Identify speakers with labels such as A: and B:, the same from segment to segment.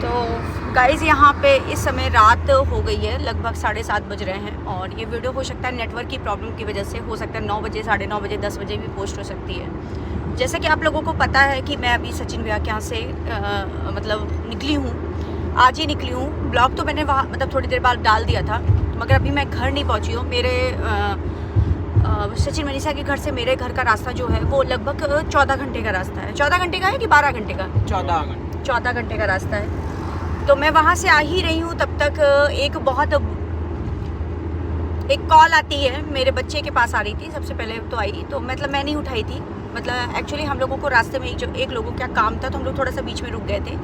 A: तो गाइज़ यहाँ पे इस समय रात हो गई है, लगभग 7:30 बज रहे हैं और ये वीडियो हो सकता है नेटवर्क की प्रॉब्लम की वजह से, हो सकता है 9 बजे, 9:30 बजे, 10 बजे भी पोस्ट हो सकती है। जैसे कि आप लोगों को पता है कि मैं अभी सचिन भैया के यहाँ से मतलब निकली हूँ, आज ही निकली हूँ। ब्लॉग तो मैंने वहाँ मतलब थोड़ी देर बाद डाल दिया था, मगर अभी मैं घर नहीं पहुँची हूँ। मेरे सचिन मनीषा के घर से मेरे घर का रास्ता जो है वो लगभग 14 घंटे का रास्ता है। 14 घंटे का है कि 12 घंटे का? 14 घंटे का रास्ता है। तो मैं वहाँ से आ ही रही हूँ, तब तक एक कॉल आती है, मेरे बच्चे के पास आ रही थी सबसे पहले तो आई, तो मतलब मैं नहीं उठाई थी। मतलब एक्चुअली हम लोगों को रास्ते में एक लोगों का काम था, तो हम लोग थोड़ा सा बीच में रुक गए थे।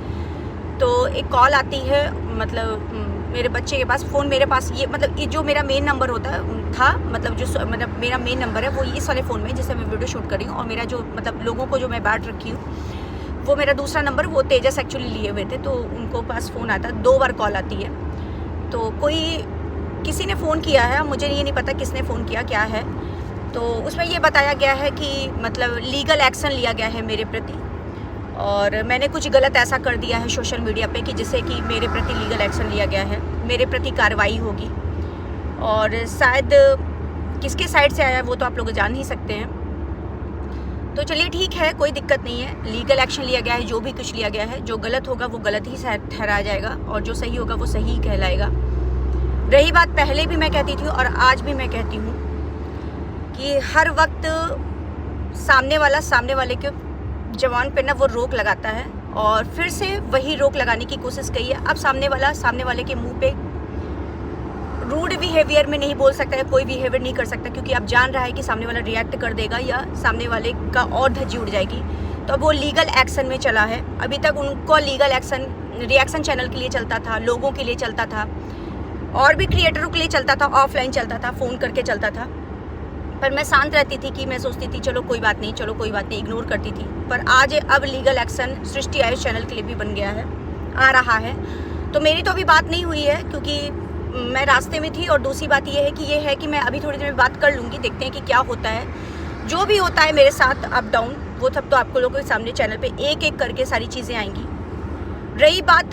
A: तो एक कॉल आती है, मतलब मेरे बच्चे के पास फ़ोन मेरे पास, ये मतलब ये जो मेरा मेन नंबर था, मतलब जो मतलब मेरा मेन नंबर है वो इस वाले फ़ोन में जिससे मैं वीडियो शूट कर रही हूँ, और मेरा जो मतलब लोगों को जो मैं बांट रखी हूँ वो मेरा दूसरा नंबर, वो तेजस एक्चुअली लिए हुए थे, तो उनको पास फ़ोन आता है। 2 बार कॉल आती है, तो किसी ने फ़ोन किया है, मुझे ये नहीं पता किसने फ़ोन किया क्या है। तो उसमें ये बताया गया है कि मतलब लीगल एक्शन लिया गया है मेरे प्रति, और मैंने कुछ गलत ऐसा कर दिया है सोशल मीडिया पे कि जिससे कि मेरे प्रति लीगल एक्शन लिया गया है, मेरे प्रति कार्रवाई होगी। और शायद किसके साइड से आया है वो तो आप लोग जान ही सकते हैं। तो चलिए ठीक है, कोई दिक्कत नहीं है, लीगल एक्शन लिया गया है। जो भी कुछ लिया गया है, जो गलत होगा वो गलत ही ठहराया जाएगा, और जो सही होगा वो सही कहलाएगा। रही बात, पहले भी मैं कहती थी और आज भी मैं कहती हूँ कि हर वक्त सामने वाले के जवान पे ना वो रोक लगाता है, और फिर से वही रोक लगाने की कोशिश की है। अब सामने वाले के मुंह पे रूड बिहेवियर में नहीं बोल सकता है, कोई बिहेवियर नहीं कर सकता, क्योंकि अब जान रहा है कि सामने वाला रिएक्ट कर देगा या सामने वाले का और धज्जी उड़ जाएगी। तो अब वो लीगल एक्शन में चला है। अभी तक उनको लीगल एक्शन रिएक्शन चैनल के लिए चलता था, लोगों के लिए चलता था, और भी क्रिएटरों के लिए चलता था, ऑफलाइन चलता था, फ़ोन करके चलता था। पर मैं शांत रहती थी कि मैं सोचती थी चलो कोई बात नहीं, इग्नोर करती थी। पर आज अब लीगल एक्शन सृष्टि आयुष चैनल के लिए भी बन गया है, आ रहा है। तो मेरी तो अभी बात नहीं हुई है क्योंकि मैं रास्ते में थी, और दूसरी बात ये है कि मैं अभी थोड़ी देर में बात कर लूँगी, देखते हैं कि क्या होता है। जो भी होता है मेरे साथ अप डाउन, वो सब तो आपको लोगों के सामने चैनल पे एक एक करके सारी चीज़ें आएंगी। रही बात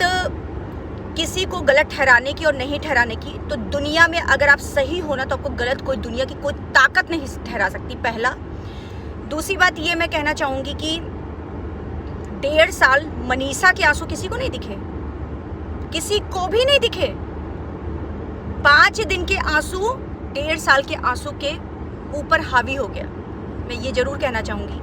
A: किसी को गलत ठहराने की और नहीं ठहराने की, तो दुनिया में अगर आप सही हो ना तो आपको गलत कोई दुनिया की कोई ताकत नहीं ठहरा सकती, पहला। दूसरी बात ये मैं कहना चाहूँगी कि 1.5 साल मनीषा के आंसू किसी को नहीं दिखे, किसी को भी नहीं दिखे। 5 दिन के आंसू 1.5 साल के आंसू के ऊपर हावी हो गया। मैं ये जरूर कहना चाहूँगी,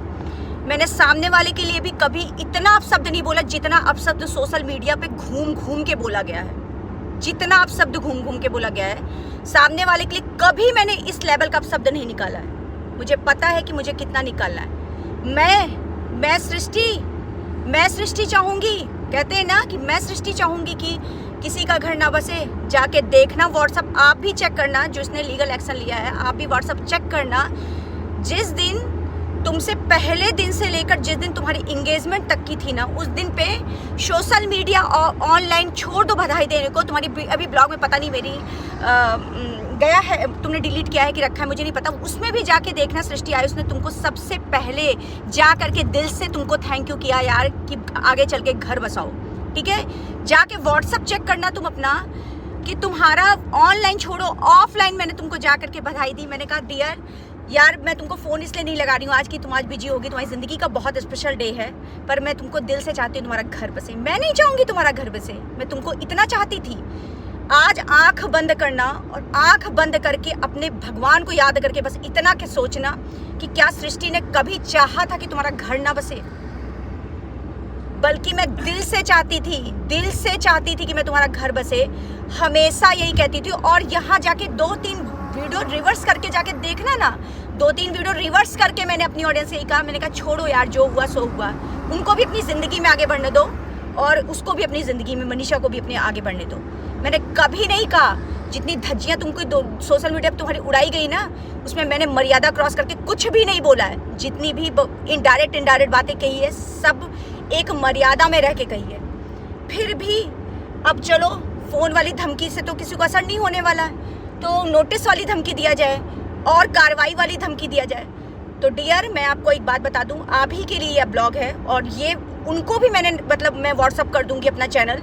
A: मैंने सामने वाले के लिए भी कभी इतना अपशब्द नहीं बोला जितना अपशब्द सोशल मीडिया पे घूम घूम के बोला गया है। जितना अपशब्द घूम घूम के बोला गया है सामने वाले के लिए, कभी मैंने इस लेवल का अपशब्द नहीं निकाला है। मुझे पता है कि मुझे कितना निकालना है। मैं सृष्टि चाहूँगी, कहते हैं ना कि मैं सृष्टि चाहूँगी कि किसी का घर ना बसे। जाके देखना, व्हाट्सअप आप भी चेक करना, जिसने लीगल एक्शन लिया है आप भी व्हाट्सअप चेक करना। जिस दिन तुमसे पहले दिन से लेकर जिस दिन तुम्हारी इंगेजमेंट तक की थी ना, उस दिन पे सोशल मीडिया और ऑनलाइन छोड़ दो बधाई देने को। तुम्हारी अभी ब्लॉग में पता नहीं मेरी गया है, तुमने डिलीट किया है कि रखा है मुझे नहीं पता, उसमें भी जाके देखना सृष्टि आयुष ने तुमको सबसे पहले जा करके दिल से तुमको थैंक यू किया यार कि आगे चल के घर बसाओ। ठीक है, जाके व्हाट्सअप चेक करना तुम अपना कि तुम्हारा ऑनलाइन छोड़ो ऑफलाइन मैंने तुमको जा करके बधाई दी। मैंने कहा डियर यार, मैं तुमको फ़ोन इसलिए नहीं लगा रही हूँ आज की तुम आज बिजी होगी, तुम्हारी ज़िंदगी का बहुत स्पेशल डे है, पर मैं तुमको दिल से चाहती हूँ तुम्हारा घर बसे। मैं नहीं चाहूँगी तुम्हारा घर बसे, मैं तुमको इतना चाहती थी। आज आंख बंद करना, और आंख बंद करके अपने भगवान को याद करके बस इतना के सोचना कि क्या सृष्टि ने कभी चाहा था कि तुम्हारा घर ना बसे, बल्कि मैं दिल से चाहती थी कि मैं तुम्हारा घर बसे। हमेशा यही कहती थी। और यहाँ जाके 2-3 वीडियो रिवर्स करके जाके देखना ना, 2-3 वीडियो रिवर्स करके मैंने अपनी ऑडियंस से यही कहा, मैंने कहा छोड़ो यार, जो हुआ सो हुआ। उनको भी अपनी ज़िंदगी में आगे बढ़ने दो, और उसको भी अपनी ज़िंदगी में, मनीषा को भी अपने आगे बढ़ने दो। मैंने कभी नहीं कहा, जितनी धज्जियाँ तुमको सोशल मीडिया पर तुम्हारी उड़ाई गई ना, उसमें मैंने मर्यादा क्रॉस करके कुछ भी नहीं बोला है। जितनी भी इनडायरेक्ट बातें कही है, सब एक मर्यादा में रह के कही है। फिर भी अब चलो, फ़ोन वाली धमकी से तो किसी को असर नहीं होने वाला है, तो नोटिस वाली धमकी दिया जाए और कार्रवाई वाली धमकी दिया जाए। तो डियर, मैं आपको एक बात बता दूं, आप ही के लिए यह ब्लॉग है, और ये उनको भी मैंने मतलब मैं व्हाट्सअप कर दूंगी अपना चैनल,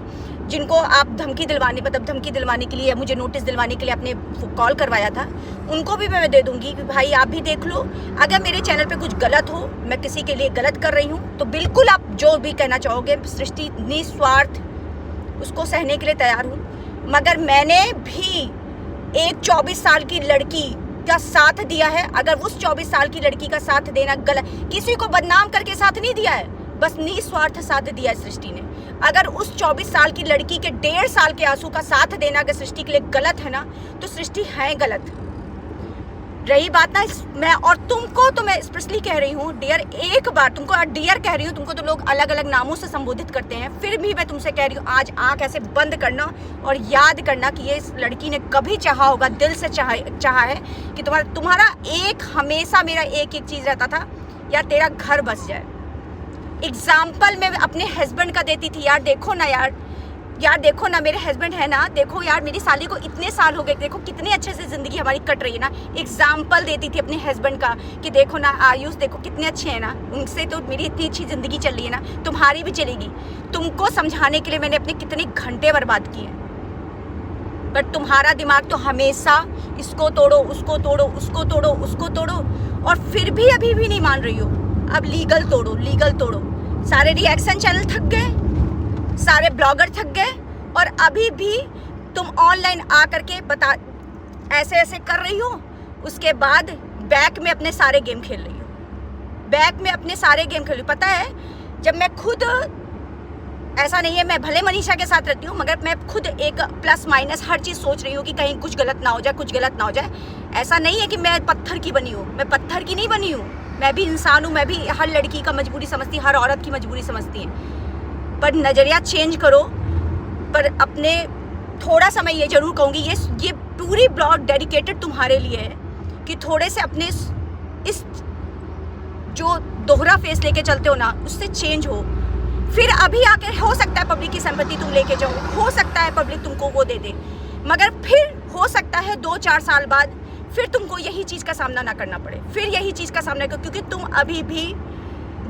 A: जिनको आप धमकी दिलवाने के लिए, मुझे नोटिस दिलवाने के लिए आपने कॉल करवाया था, उनको भी मैं दे दूंगी कि भाई आप भी देख लो, अगर मेरे चैनल पे कुछ गलत हो, मैं किसी के लिए गलत कर रही हूँ, तो बिल्कुल आप जो भी कहना चाहोगे, सृष्टि निस्वार्थ उसको सहने के लिए तैयार हूँ। मगर मैंने भी एक 24 साल की लड़की का साथ दिया है। अगर उस 24 साल की लड़की का साथ देना गलत, किसी को बदनाम करके साथ नहीं दिया है, बस निस्वार्थ साथ दिया है सृष्टि ने। अगर उस 24 साल की लड़की के 1.5 साल के आंसू का साथ देना अगर सृष्टि के लिए गलत है ना, तो सृष्टि है गलत। रही बात ना, मैं और तुमको तो मैं स्पेशली कह रही हूँ डियर, एक बार तुमको डियर कह रही हूँ, तुमको तो लोग अलग अलग नामों से संबोधित करते हैं, फिर भी मैं तुमसे कह रही हूँ, आज आँख ऐसे बंद करना और याद करना कि ये इस लड़की ने कभी चाहा होगा, दिल से चाहा है कि तुम्हारा एक, हमेशा मेरा एक चीज़ रहता था, यार तेरा घर बस जाए। एग्जाम्पल मैं अपने हस्बैंड का देती थी, यार देखो ना, यार देखो ना, मेरे हस्बैंड है ना, देखो यार मेरी साली को इतने साल हो गए, देखो कितने अच्छे से ज़िंदगी हमारी कट रही है ना। एग्जाम्पल देती थी अपने हस्बैंड का कि देखो ना आयुष, देखो कितने अच्छे हैं ना, उनसे तो मेरी इतनी अच्छी ज़िंदगी चल रही है ना, तुम्हारी भी चलेगी। तुमको समझाने के लिए मैंने अपने कितने घंटे बर्बाद किए, बट तुम्हारा दिमाग तो हमेशा इसको तोड़ो, उसको तोड़ो, उसको तोड़ो, उसको तोड़ो, और फिर भी अभी भी नहीं मान रही हो। अब लीगल तोड़ो, लीगल तोड़ो। सारे रिएक्शन चैनल थक गए, सारे ब्लॉगर थक गए, और अभी भी तुम ऑनलाइन आ करके बता ऐसे ऐसे कर रही हो, उसके बाद बैक में अपने सारे गेम खेल रही हो, बैक में अपने सारे गेम खेल रही हो। पता है, जब मैं खुद, ऐसा नहीं है मैं भले मनीषा के साथ रहती हूँ, मगर मैं खुद एक प्लस माइनस हर चीज़ सोच रही हूँ कि कहीं कुछ गलत ना हो जाए, कुछ गलत ना हो जाए। ऐसा नहीं है कि मैं पत्थर की बनी हूँ, मैं पत्थर की नहीं बनी हूँ, मैं भी इंसान हूँ, मैं भी हर लड़की का मजबूरी समझती, हर औरत की मजबूरी समझती है। पर नज़रिया चेंज करो। पर अपने थोड़ा सा मैं ये ज़रूर कहूँगी, ये पूरी ब्लॉग डेडिकेटेड तुम्हारे लिए है कि थोड़े से अपने इस जो दोहरा फेस लेके चलते हो ना, उससे चेंज हो। फिर अभी आकर हो सकता है पब्लिक की संपत्ति तुम लेके जाओ, हो सकता है पब्लिक तुमको वो दे दे, मगर फिर हो सकता है 2-4 साल बाद फिर तुमको यही चीज़ का सामना ना करना पड़े, फिर यही चीज़ का सामना करो, क्योंकि तुम अभी भी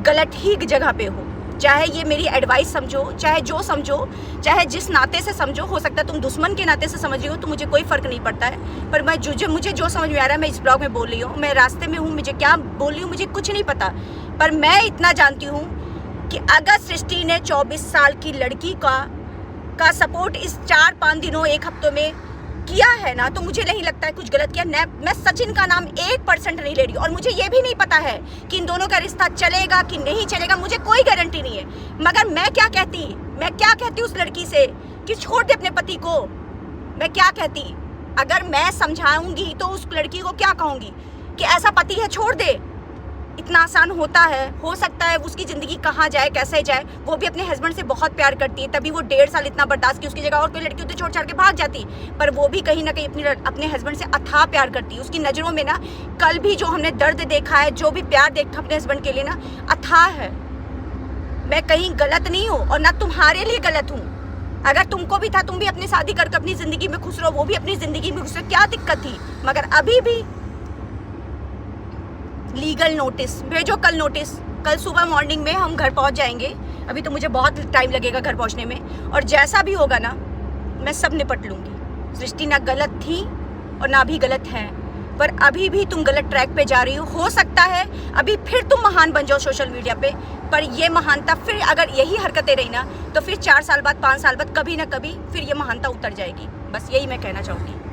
A: गलत ही जगह पे हो। चाहे ये मेरी एडवाइस समझो, चाहे जो समझो, चाहे जिस नाते से समझो, हो सकता है तुम दुश्मन के नाते से समझ रही हो, तो मुझे कोई फ़र्क नहीं पड़ता है। पर मुझे जो समझ में आ रहा है मैं इस ब्लॉग में बोल रही हूँ। मैं रास्ते में हूँ, मुझे क्या बोल रही हूँ मुझे कुछ नहीं पता, पर मैं इतना जानती हूँ कि अगर सृष्टि ने 24 साल की लड़की का सपोर्ट इस 4-5 दिनों, 1 हफ्तों में किया है ना, तो मुझे नहीं लगता है कुछ गलत किया। मैं सचिन का नाम 1% नहीं ले रही, और मुझे ये भी नहीं पता है कि इन दोनों का रिश्ता चलेगा कि नहीं चलेगा, मुझे कोई गारंटी नहीं है। मगर मैं क्या कहती उस लड़की से कि छोड़ दे अपने पति को। मैं क्या कहती, अगर मैं समझाऊंगी तो उस लड़की को क्या कहूँगी कि ऐसा पति है, छोड़ दे। इतना आसान होता है? हो सकता है उसकी ज़िंदगी कहाँ जाए, कैसे जाए। वो भी अपने हस्बैंड से बहुत प्यार करती है, तभी वो 1.5 साल इतना बर्दाश्त की। उसकी जगह और कोई लड़की होती छोड़ छाड़ के भाग जाती, पर वो भी कहीं ना कहीं अपने हस्बैंड से अथाह प्यार करती है। उसकी नज़रों में ना, कल भी जो हमने दर्द देखा है, जो भी प्यार देखा अपने हस्बैंड के लिए ना, अथाह है। मैं कहीं गलत नहीं हूँ, और ना तुम्हारे लिए गलत हूँ। अगर तुमको भी था, तुम भी अपनी शादी करके अपनी ज़िंदगी में खुश रहो, वो भी अपनी ज़िंदगी में खुश रहो, क्या दिक्कत थी। मगर अभी भी लीगल नोटिस भेजो, कल नोटिस, कल सुबह मॉर्निंग में हम घर पहुंच जाएंगे। अभी तो मुझे बहुत टाइम लगेगा घर पहुंचने में, और जैसा भी होगा ना, मैं सब निपट लूँगी। सृष्टि ना गलत थी और ना भी गलत है, पर अभी भी तुम गलत ट्रैक पे जा रही हो सकता है अभी फिर तुम महान बन जाओ सोशल मीडिया पे, पर ये महानता फिर, अगर यही हरकतें रही ना, तो फिर 4 साल बाद, 5 साल बाद, कभी ना कभी फिर ये महानता उतर जाएगी। बस यही मैं कहना चाहूँगी।